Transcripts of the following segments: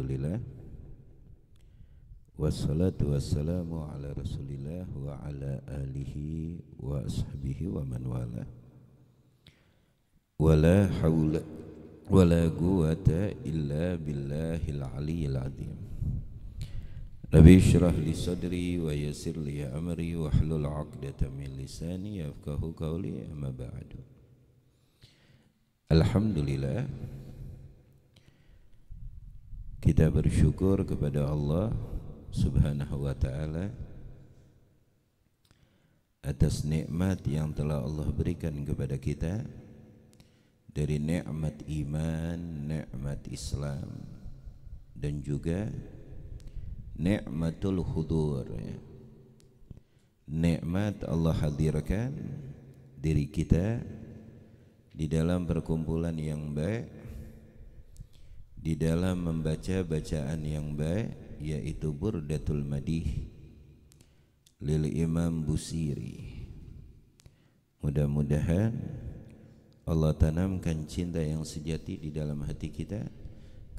Alhamdulillah, wassalatu wassalamu ala rasulillah wa ala alihi wa ashabihi wa man wala. Wala hawla wala quwata illa billahil aliyyil azim. Rabbi shrah li sadri wa yassir li amri wahlul 'uqdatam min lisani yafqahu qawli, amma ba'du. Alhamdulillah, kita bersyukur kepada Allah Subhanahu wa ta'ala atas nikmat yang telah Allah berikan kepada kita, dari nikmat iman, nikmat Islam, dan juga nikmatul hudur, nikmat Allah hadirkan diri kita di dalam perkumpulan yang baik, di dalam membaca bacaan yang baik, yaitu Burdatul Madih lil Imam Busiri. Mudah-mudahan Allah tanamkan cinta yang sejati di dalam hati kita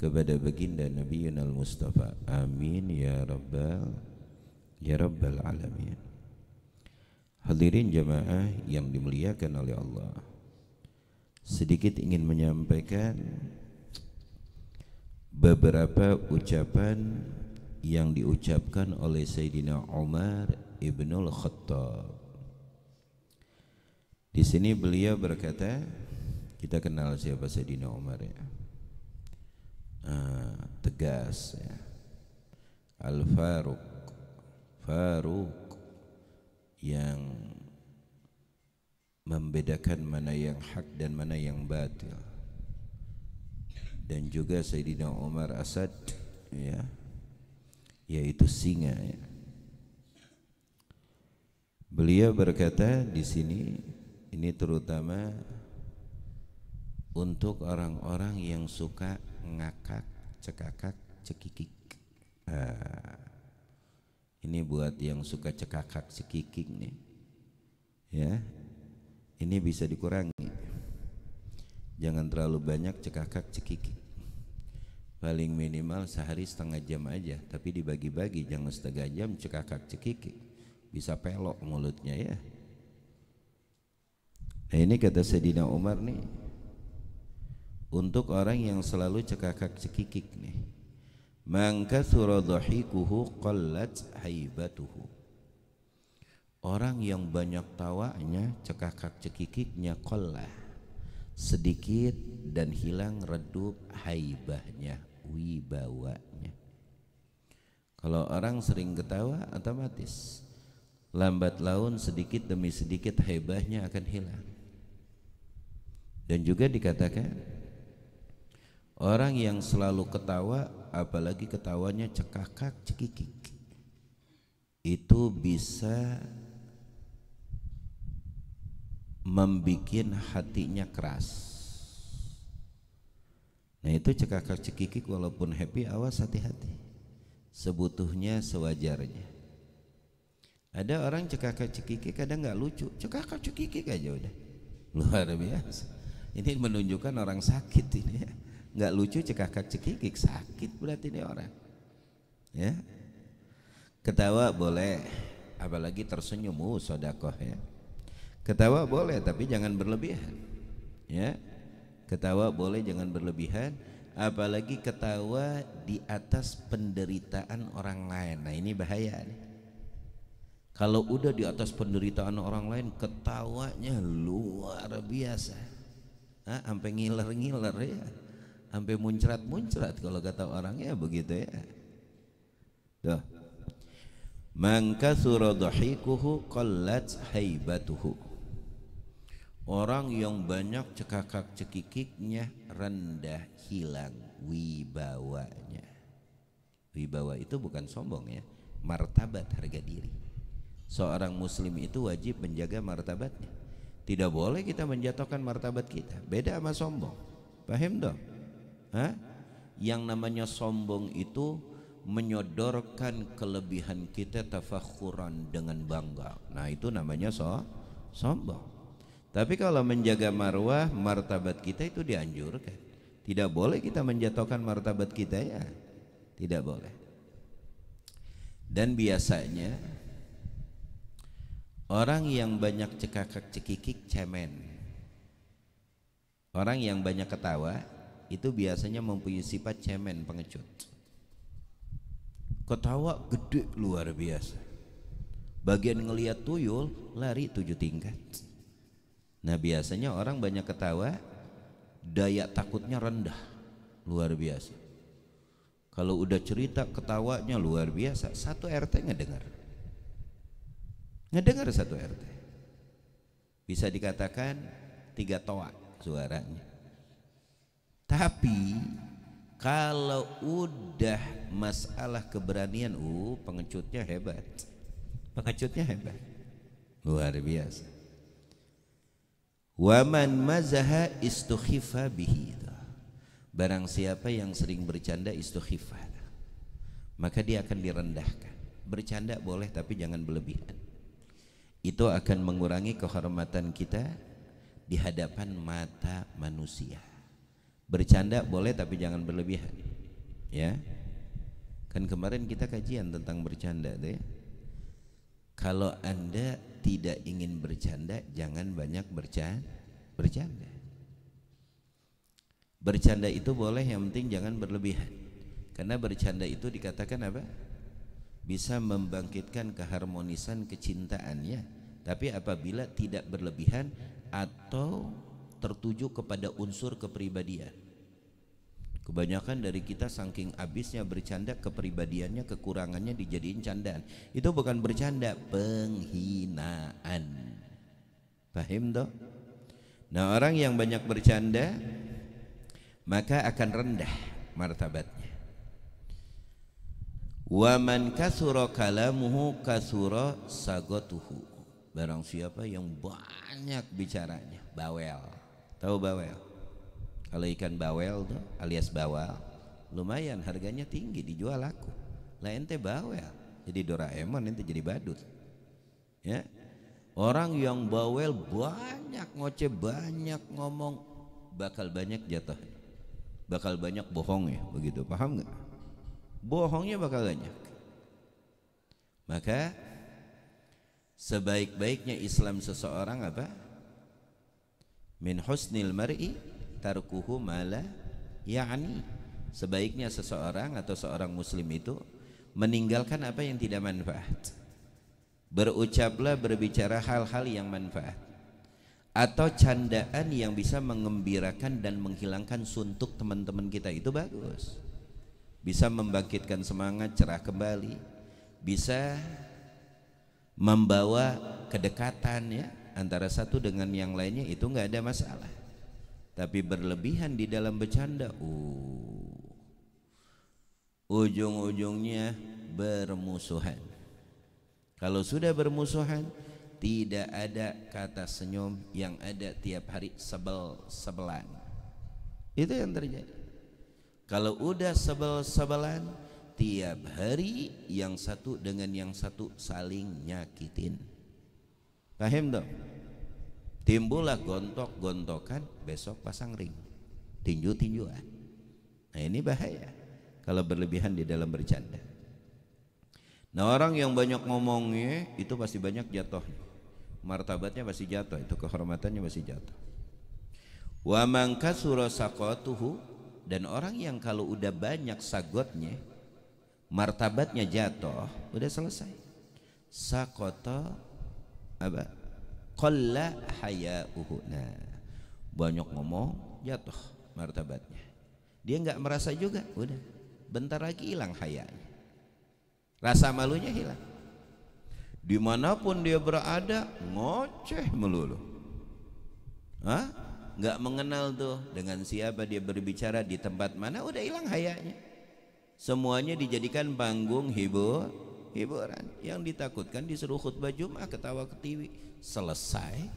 kepada baginda Nabi Yunal Mustafa. Amin ya rabbal alamin. Hadirin jamaah yang dimuliakan oleh Allah, sedikit ingin menyampaikan beberapa ucapan yang diucapkan oleh Sayyidina Umar ibnul Khattab. Di sini beliau berkata, kita kenal siapa Sayyidina Umar ya, tegas ya, Al-Faruq, Faruq yang membedakan mana yang hak dan mana yang batil. Dan juga Sayyidina Umar Asad ya, yaitu singa ya. Beliau berkata di sini, ini terutama untuk orang-orang yang suka ngakak, cekakak, cekikik. Ini buat yang suka cekakak, cekikik nih ya, ini bisa dikurangi. Jangan terlalu banyak cekakak, cekikik. Paling minimal sehari setengah jam aja, tapi dibagi-bagi, jangan setengah jam cekakak cekikik, bisa pelok mulutnya ya. Nah ini kata Sayyidina Umar nih, untuk orang yang selalu cekakak cekikik nih, man kathura dhahikuhu qallat haibatuhu. Orang yang banyak tawanya, cekakak cekikiknya, qallah, sedikit dan hilang redup haibahnya, wibawanya. Kalau orang sering ketawa, otomatis lambat laun sedikit demi sedikit haibahnya akan hilang. Dan juga dikatakan orang yang selalu ketawa, apalagi ketawanya cekakak cekikik, itu bisa membikin hatinya keras. Nah itu cekakak cekikik walaupun happy, awas hati-hati, sebutuhnya sewajarnya. Ada orang cekakak cekikik kadang nggak lucu, cekakak cekikik aja udah luar biasa. Ini menunjukkan orang sakit ini ya. Nggak lucu cekakak cekikik, sakit berarti ini orang ya. Ketawa boleh, apalagi tersenyum, sodakoh ya. Ketawa boleh tapi jangan berlebihan ya. Ketawa boleh, jangan berlebihan, apalagi ketawa di atas penderitaan orang lain. Nah ini bahaya nih. Kalau udah di atas penderitaan orang lain ketawanya luar biasa, sampai ngiler-ngiler ya, sampai muncrat-muncrat kalau kata orangnya begitu ya. Tuh, man kathura dhahikuhu qallat haibatuhu. Orang yang banyak cekakak cekikiknya, rendah, hilang wibawanya. Wibawa itu bukan sombong ya, martabat, harga diri. Seorang muslim itu wajib menjaga martabatnya. Tidak boleh kita menjatuhkan martabat kita. Beda sama sombong. Paham dong? Yang namanya sombong itu menyodorkan kelebihan kita, tafakhuran, dengan bangga. Nah itu namanya sombong. Tapi kalau menjaga marwah, martabat kita itu dianjurkan. Tidak boleh kita menjatuhkan martabat kita ya. tidak boleh. Dan biasanya orang yang banyak cekakak cekikik cemen, orang yang banyak ketawa itu biasanya mempunyai sifat cemen, pengecut. Ketawa gede luar biasa, bagian ngelihat tuyul lari 7 tingkat. Nah biasanya orang banyak ketawa daya takutnya rendah luar biasa. Kalau udah cerita ketawanya luar biasa, satu RT ngedengar satu RT. Bisa dikatakan 3 toa suaranya. Tapi kalau udah masalah keberanian, pengecutnya hebat. Pengecutnya hebat. Luar biasa. Waman mazaha istukhifa bihi. Barang siapa yang sering bercanda istukhifa, maka dia akan direndahkan. Bercanda boleh tapi jangan berlebihan. Itu akan mengurangi kehormatan kita di hadapan mata manusia. Bercanda boleh tapi jangan berlebihan. Ya. Kan kemarin kita kajian tentang bercanda deh. Kalau Anda tidak ingin bercanda, jangan banyak bercanda. Bercanda itu boleh, yang penting jangan berlebihan. Karena bercanda itu dikatakan apa? Bisa membangkitkan keharmonisan kecintaannya. Tapi apabila tidak berlebihan atau tertuju kepada unsur kepribadian. Kebanyakan dari kita saking abisnya bercanda, kepribadiannya, kekurangannya dijadiin candaan. Itu bukan bercanda, penghinaan. Paham toh? Nah orang yang banyak bercanda maka akan rendah martabatnya. Wa man kasura kalamuhu kasura sagotuhu. Barang siapa yang banyak bicaranya, bawel. Tahu bawel? Kalau ikan bawel tuh alias bawal, lumayan harganya tinggi, dijual laku. Lah ente bawel, jadi Doraemon, ente jadi badut. Ya. Orang yang bawel banyak ngoceh, banyak ngomong, bakal banyak jatuh. Bakal banyak bohong ya, begitu, paham nggak? Bohongnya bakal banyak. Maka sebaik-baiknya Islam seseorang apa? Min husnil mar'i tarkuhu mala ya'ni. Sebaiknya seseorang atau seorang muslim itu meninggalkan apa yang tidak manfaat. Berucaplah, berbicara hal-hal yang manfaat, atau candaan yang bisa mengembirakan dan menghilangkan suntuk teman-teman kita, itu bagus. Bisa membangkitkan semangat, cerah kembali, bisa membawa kedekatan ya antara satu dengan yang lainnya, itu nggak ada masalah. Tapi berlebihan di dalam bercanda, ujung-ujungnya bermusuhan. Kalau sudah bermusuhan, tidak ada kata senyum, yang ada tiap hari sebel-sebelan. Itu yang terjadi. Kalau udah sebel-sebelan, tiap hari yang satu dengan yang satu saling nyakitin. Paham dong? Timbullah gontok-gontokan, besok pasang ring, tinju-tinjuan. Nah ini bahaya kalau berlebihan di dalam bercanda. Nah orang yang banyak ngomongnya itu pasti banyak jatuh, martabatnya pasti jatuh, itu kehormatannya pasti jatuh. Wa man kasura saqatuhu, dan orang yang kalau udah banyak sagotnya, martabatnya jatuh, udah selesai. Saqata apa? Qalla haya'uhu. Nah, banyak ngomong jatuh martabatnya. Dia nggak merasa juga, udah bentar lagi hilang hayanya. Rasa malunya hilang. Dimanapun dia berada ngoceh melulu. Nggak mengenal tuh dengan siapa dia berbicara, di tempat mana, udah hilang hayanya. Semuanya dijadikan panggung hiburan. Yang ditakutkan disuruh khutbah Jumat ketawa ketiwi, selesai.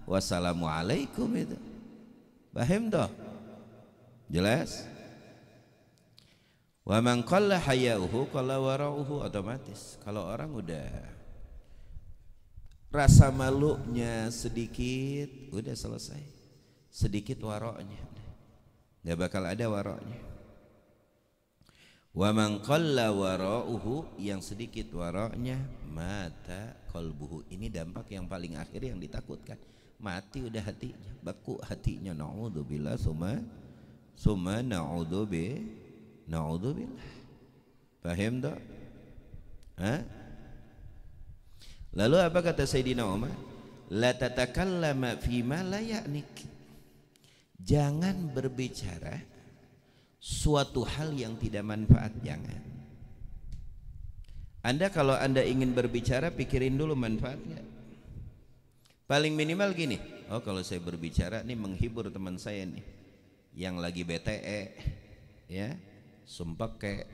Wassalamualaikum itu. Paham toh? Jelas? Wa man qalla haya'uhu qalla wara'uhu, otomatis kalau orang udah rasa malunya sedikit, udah selesai. Sedikit waroknya, nggak bakal ada waroknya. Wa man qalla wara'uhu, yang sedikit wara'nya, mata qalbuhu. Ini dampak yang paling akhir yang ditakutkan. Mati udah hatinya, beku hatinya. Naudzubillah summa naudzubillah. Paham tak? Lalu apa kata Sayyidina Umar? La tatakallama fima la ya'nik. Jangan berbicara suatu hal yang tidak manfaat, jangan. Anda kalau Anda ingin berbicara, pikirin dulu manfaatnya. Paling minimal gini, oh kalau saya berbicara nih menghibur teman saya nih yang lagi BTE, ya, sumpek kayak,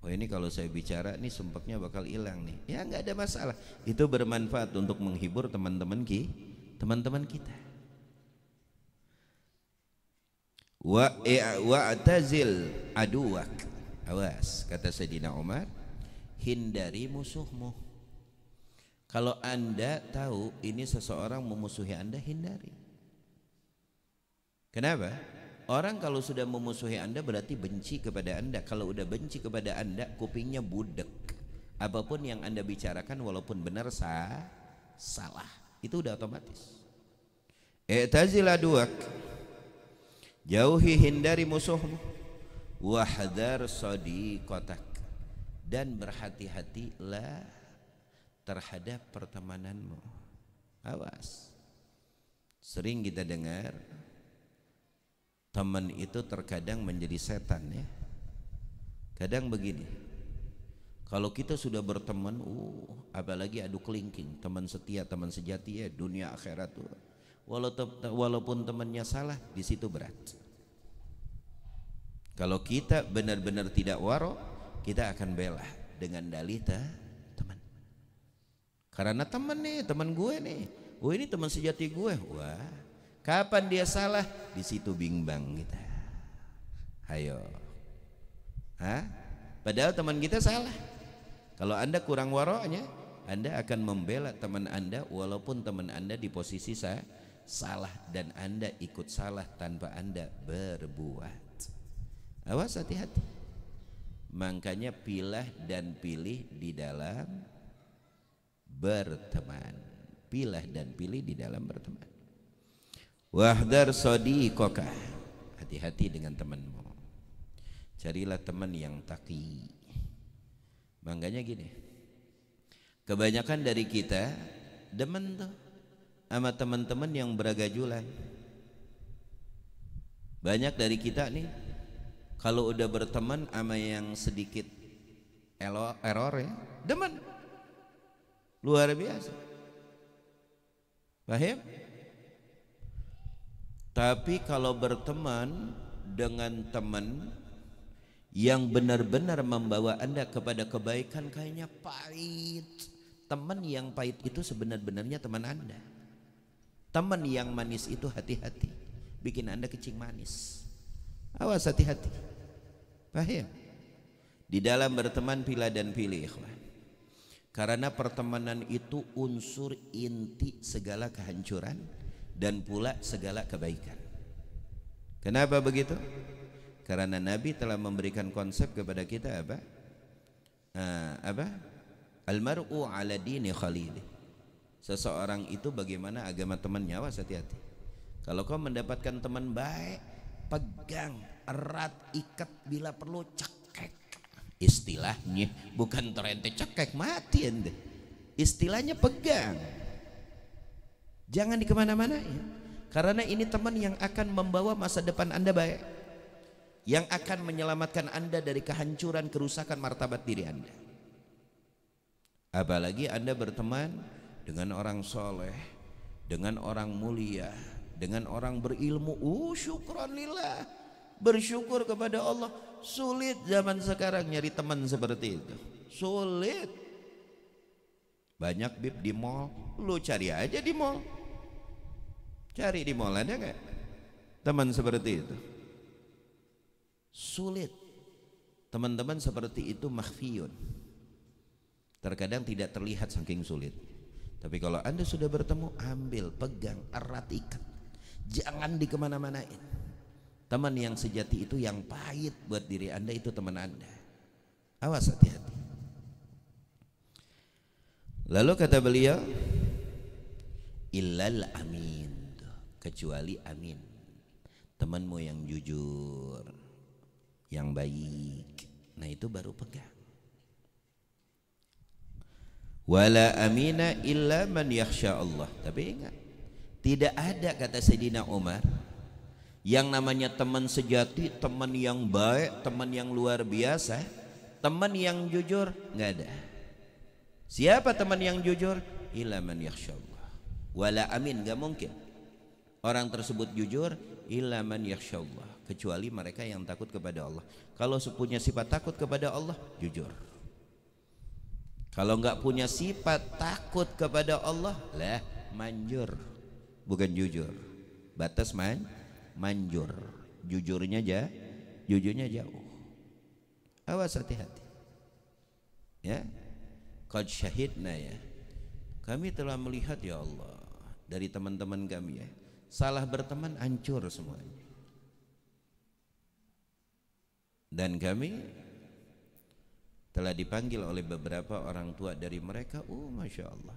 oh ini kalau saya bicara nih sumpeknya bakal hilang nih, ya nggak ada masalah. Itu bermanfaat untuk menghibur teman-teman kita. Wa'tazil aduwak, awas, kata Sayyidina Umar, hindari musuhmu. Kalau Anda tahu ini seseorang memusuhi Anda, hindari. Kenapa? Orang kalau sudah memusuhi Anda berarti benci kepada Anda. Kalau udah benci kepada Anda, kupingnya budek. Apapun yang Anda bicarakan walaupun benar salah, itu udah otomatis. I'tazil aduwak, jauhi, hindari musuhmu. Wahdar sadiqatak, dan berhati-hatilah terhadap pertemananmu. Awas, sering kita dengar teman itu terkadang menjadi setan, ya. Kadang begini, kalau kita sudah berteman, apalagi adu kelingking, teman setia, teman sejati, ya, dunia akhirat tuh. Walaupun temannya salah, di situ berat. Kalau kita benar-benar tidak waro, kita akan bela dengan dalih teman. Karena teman nih, teman gue nih, ini teman sejati gue. Wah, kapan dia salah, di situ bimbang kita. Ayo, padahal teman kita salah. Kalau Anda kurang waronya, Anda akan membela teman Anda walaupun teman Anda di posisi salah dan Anda ikut salah tanpa Anda berbuat. Awas, hati-hati. Makanya pilih dan pilih di dalam berteman. Pilih dan pilih di dalam berteman. Wahdar sadiqaka, hati-hati dengan temanmu. Carilah teman yang taqi. Makanya gini, kebanyakan dari kita demen tuh sama teman-teman yang beragajulan. Banyak dari kita nih kalau udah berteman sama yang sedikit error, ya, demen, luar biasa. Paham? Tapi kalau berteman dengan teman yang benar-benar membawa Anda kepada kebaikan, kayaknya pahit. Teman yang pahit itu sebenarnya teman Anda. Teman yang manis itu hati-hati, bikin Anda kencing manis. Awas, hati-hati. Paham? Di dalam berteman pilih dan pilih, ikhwan. Karena pertemanan itu unsur inti segala kehancuran dan pula segala kebaikan. Kenapa begitu? Karena Nabi telah memberikan konsep kepada kita apa? Almar'u ala dini khalili. Seseorang itu bagaimana agama temannya. Awas, hati-hati. Kalau kau mendapatkan teman baik, pegang erat, ikat, bila perlu cekek. Istilahnya bukan terente cekek, mati ente. Istilahnya pegang. Jangan di kemana-mana, ya. Karena ini teman yang akan membawa masa depan Anda baik, yang akan menyelamatkan Anda dari kehancuran, kerusakan martabat diri Anda. Apalagi Anda berteman dengan orang soleh, dengan orang mulia, dengan orang berilmu. Syukran lillah, bersyukur kepada Allah. Sulit zaman sekarang nyari teman seperti itu, sulit. Banyak bib di mall, lu cari aja di mall. Cari di mall, ada gak teman seperti itu? Sulit. Teman-teman seperti itu makhfiyun, terkadang tidak terlihat saking sulit. Tapi kalau Anda sudah bertemu, ambil, pegang, erat, ikat. Jangan di kemana-manain. Teman yang sejati itu yang pahit buat diri Anda, itu teman Anda. Awas, hati-hati. Lalu kata beliau, illal amin, kecuali amin, temanmu yang jujur, yang baik. Nah itu baru pegang. Wala amina illa man yakhsha Allah. Tapi ingat, tidak ada, kata Sayyidina Umar, yang namanya teman sejati, teman yang baik, teman yang luar biasa, teman yang jujur, nggak ada. Siapa teman yang jujur? Illa man yakhsha Allah. Wala amin, nggak mungkin orang tersebut jujur illa man yakhsha Allah, kecuali mereka yang takut kepada Allah. Kalau punya sifat takut kepada Allah, jujur. Kalau nggak punya sifat takut kepada Allah, lah manjur, bukan jujur. Batas manjur, jujurnya jauh. Awas, hati-hati. Ya, qad syahidna, ya, kami telah melihat ya Allah dari teman-teman kami, ya, salah berteman hancur semuanya. Dan kami telah dipanggil oleh beberapa orang tua dari mereka, Masya Allah,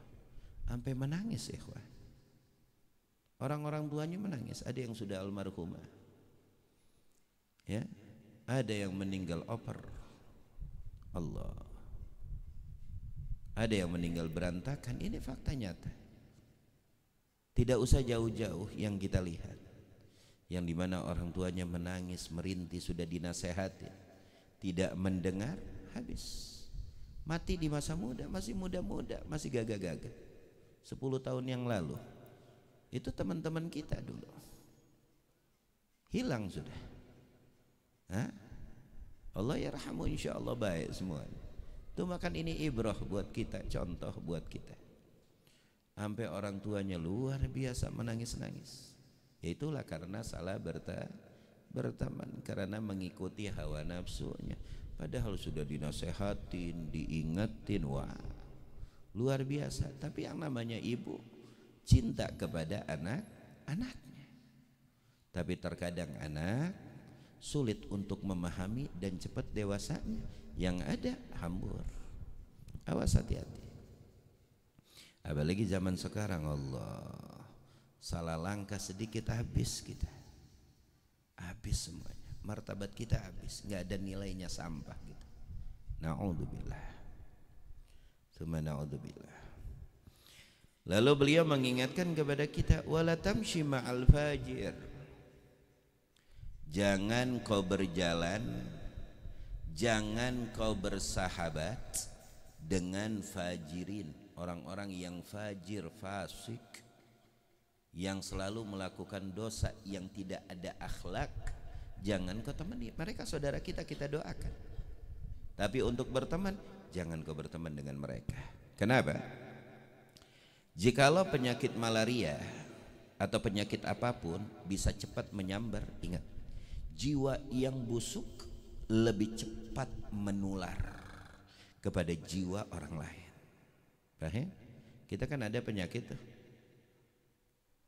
sampai menangis, ikhwah. Orang-orang tuanya menangis. Ada yang sudah almarhumah, ya, ada yang meninggal oper, Allah, ada yang meninggal berantakan. Ini fakta nyata. Tidak usah jauh-jauh yang kita lihat, yang dimana orang tuanya menangis, merintih, sudah dinasehati, tidak mendengar, habis. Mati di masa muda, masih muda-muda, masih gagah-gagah. 10 tahun yang lalu itu teman-teman kita dulu hilang sudah. Hah? Allah yarhamu, insya Allah baik semua. Itu makan ini ibrah buat kita, contoh buat kita. Sampai orang tuanya luar biasa menangis-nangis. Ya itulah karena salah berteman, karena mengikuti hawa nafsunya. Padahal sudah dinasehatin, diingetin, wah luar biasa. Tapi yang namanya ibu cinta kepada anaknya. Tapi terkadang anak sulit untuk memahami dan cepat dewasanya. Yang ada hambur. Awas, hati-hati. Apalagi zaman sekarang, Allah, salah langkah sedikit habis kita, habis semuanya. Martabat kita habis, nggak ada nilainya, sampah gitu. Na'udzubillah. Tsumma na'udzubillah. Lalu beliau mengingatkan kepada kita, wala tamshi ma'al fajir. Jangan kau berjalan, jangan kau bersahabat dengan fajirin, orang-orang yang fajir, fasik, yang selalu melakukan dosa, yang tidak ada akhlak. Jangan kau temani mereka. Saudara kita, kita doakan. Tapi untuk berteman, jangan kau berteman dengan mereka. Kenapa? Jikalau penyakit malaria atau penyakit apapun bisa cepat menyambar, ingat, jiwa yang busuk lebih cepat menular kepada jiwa orang lain. Paham? Kita kan ada penyakit tuh,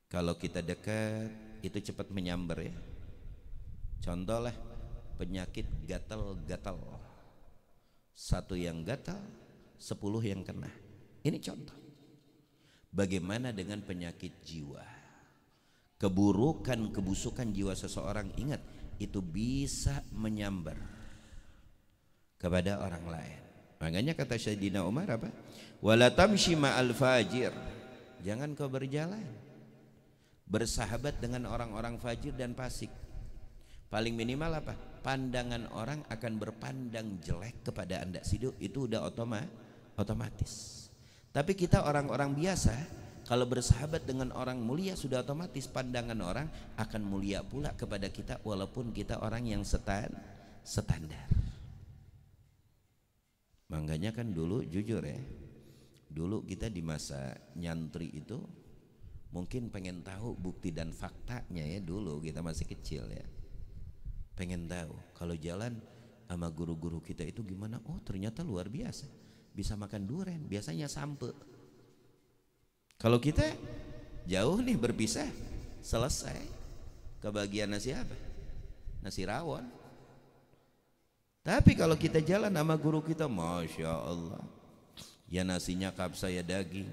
kalau kita dekat itu cepat menyambar, ya. Contoh lah, penyakit gatal-gatal. Satu yang gatal, 10 yang kena. Ini contoh. Bagaimana dengan penyakit jiwa? Keburukan, kebusukan jiwa seseorang, ingat, itu bisa menyambar kepada orang lain. Makanya kata Sayyidina Umar apa? Wala tamshi ma'al fajir. Jangan kau berjalan, bersahabat dengan orang-orang fajir dan fasik. Paling minimal apa? Pandangan orang akan berpandang jelek kepada Anda. Itu udah otomatis. Tapi kita orang-orang biasa, kalau bersahabat dengan orang mulia, sudah otomatis pandangan orang akan mulia pula kepada kita, walaupun kita orang yang standar. Makanya kan dulu, jujur ya, dulu kita di masa nyantri itu mungkin pengen tahu bukti dan faktanya, ya. Dulu kita masih kecil, ya, pengen tahu kalau jalan sama guru-guru kita itu gimana. Oh ternyata luar biasa, bisa makan durian, biasanya sampe. Kalau kita jauh nih berpisah, selesai. Kebahagiaan siapa? nasi rawon. Tapi kalau kita jalan sama guru kita, Masya Allah, ya nasinya kapsa ya daging,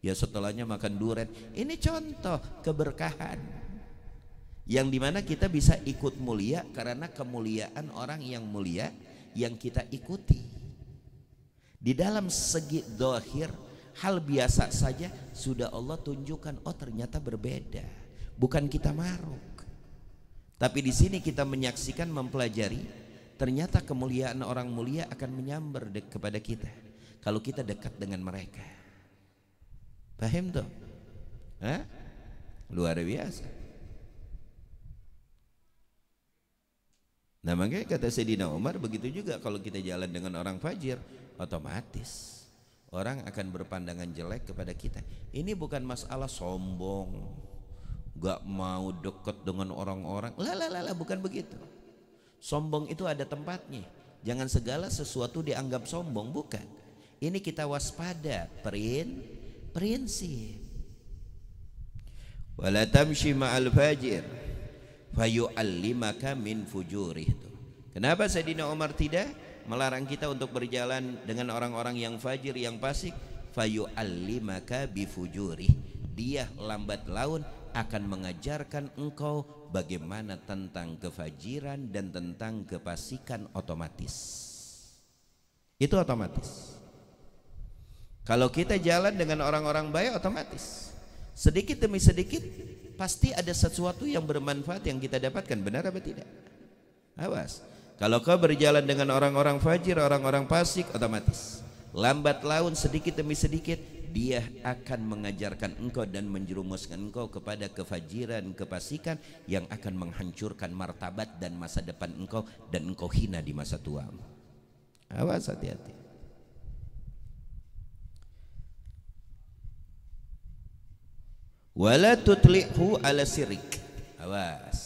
ya setelahnya makan durian. Ini contoh keberkahan yang dimana kita bisa ikut mulia karena kemuliaan orang yang mulia yang kita ikuti. Di dalam segi zahir hal biasa saja sudah Allah tunjukkan, oh ternyata berbeda, bukan kita maruk. Tapi di sini kita menyaksikan, mempelajari, ternyata kemuliaan orang mulia akan menyambar kepada kita kalau kita dekat dengan mereka. Paham tuh? Hah? Luar biasa. Nah makanya kata Sayyidina Umar, begitu juga kalau kita jalan dengan orang fajir, otomatis orang akan berpandangan jelek kepada kita. Ini bukan masalah sombong, gak mau dekat dengan orang-orang, lah, bukan begitu. Sombong itu ada tempatnya. Jangan segala sesuatu dianggap sombong, bukan. Ini kita waspada, prinsip. Wala tamshi ma'al fajir fayu'allimaka min fujurih. Kenapa Sayyidina Umar tidak melarang kita untuk berjalan dengan orang-orang yang fajir, yang fasik? Fayu'allimaka bifujurih. Dia lambat laun akan mengajarkan engkau bagaimana tentang kefajiran dan tentang kefasikan otomatis. Itu otomatis. Kalau kita jalan dengan orang-orang baik, otomatis sedikit demi sedikit pasti ada sesuatu yang bermanfaat yang kita dapatkan. Benar apa tidak? Awas, kalau kau berjalan dengan orang-orang fajir, orang-orang fasik, otomatis lambat laun sedikit demi sedikit dia akan mengajarkan engkau dan menjerumuskan engkau kepada kefajiran, kefasikan yang akan menghancurkan martabat dan masa depan engkau, dan engkau hina di masa tuamu. Awas, hati-hati. Wala tutli'hu ala sirik. Awas,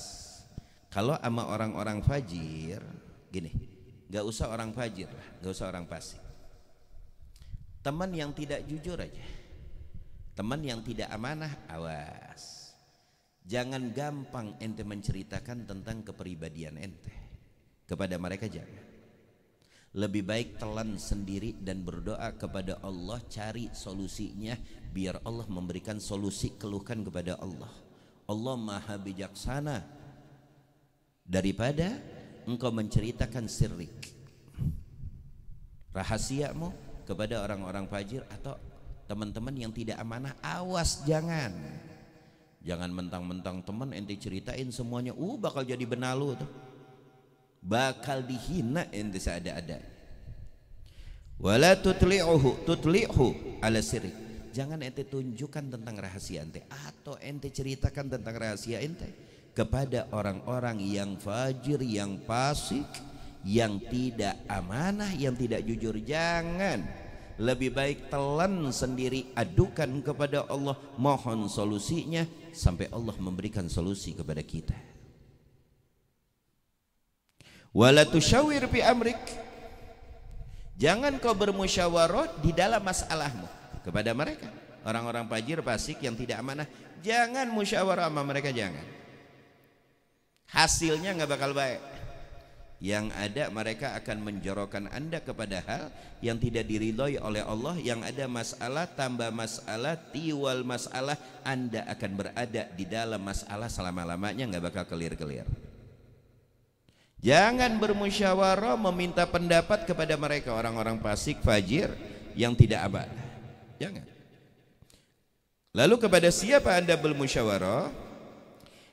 kalau sama orang-orang fajir gini, gak usah orang fajir lah, gak usah orang fasik. Teman yang tidak jujur aja, teman yang tidak amanah, awas. Jangan gampang ente menceritakan tentang kepribadian ente kepada mereka, jangan. Lebih baik telan sendiri dan berdoa kepada Allah, cari solusinya biar Allah memberikan solusi, keluhkan kepada Allah. Allah maha bijaksana daripada engkau menceritakan sirrik, rahasiamu kepada orang-orang fajir atau teman-teman yang tidak amanah. Awas, jangan mentang-mentang teman ente ceritain semuanya, bakal jadi benalu tuh, bakal dihina ente seada-ada. Wala tutli'hu ala sirik. Jangan ente tunjukkan tentang rahasia ente atau ente ceritakan tentang rahasia ente kepada orang-orang yang fajir, yang fasik, yang tidak amanah, yang tidak jujur. Jangan. Lebih baik telan sendiri, adukan kepada Allah, mohon solusinya sampai Allah memberikan solusi kepada kita. Wala tusyawir fi amrik. Jangan kau bermusyawarah di dalam masalahmu kepada mereka. Orang-orang fajir, fasik yang tidak amanah, jangan musyawarah sama mereka, jangan. Hasilnya nggak bakal baik. Yang ada mereka akan menjorokkan anda kepada hal yang tidak diridhoi oleh Allah. Yang ada masalah tambah masalah, tiwal masalah, anda akan berada di dalam masalah selama-lamanya, nggak bakal clear-clear. Jangan bermusyawarah meminta pendapat kepada mereka, orang-orang fasik, fajir yang tidak amanah. Jangan. Lalu kepada siapa anda bermusyawarah?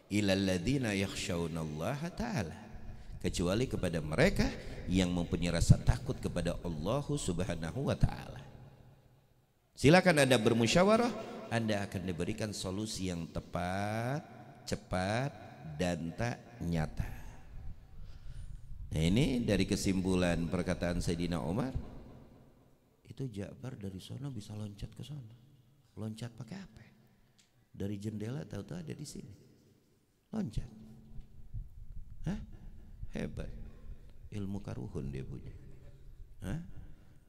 Ilal ladzina yakhshawnallaha ta'ala. Kecuali kepada mereka yang mempunyai rasa takut kepada Allah Subhanahu wa ta'ala. Silakan anda bermusyawarah, anda akan diberikan solusi yang tepat, cepat, dan tak nyata. Nah, ini dari kesimpulan perkataan Sayyidina Umar, itu Ja'far dari sana bisa loncat ke sana. Loncat pakai apa? Dari jendela tahu-tahu ada di sini. Loncat. Hah? Hebat. Ilmu karuhun dia punya. Hah?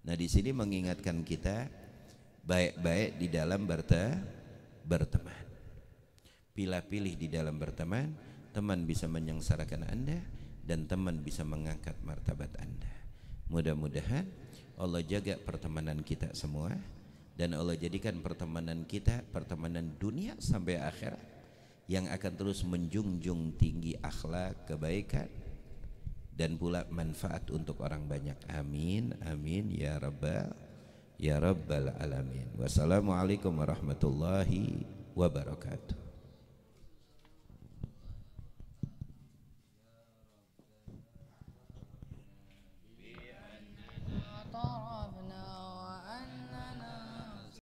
Nah, di sini mengingatkan kita baik-baik di dalam berteman. Pilih-pilih di dalam berteman, teman bisa menyengsarakan Anda, dan teman bisa mengangkat martabat Anda. Mudah-mudahan Allah jaga pertemanan kita semua, dan Allah jadikan pertemanan kita pertemanan dunia sampai akhirat yang akan terus menjunjung tinggi akhlak, kebaikan, dan pula manfaat untuk orang banyak. Amin amin ya rabbal alamin. Wassalamualaikum warahmatullahi wabarakatuh.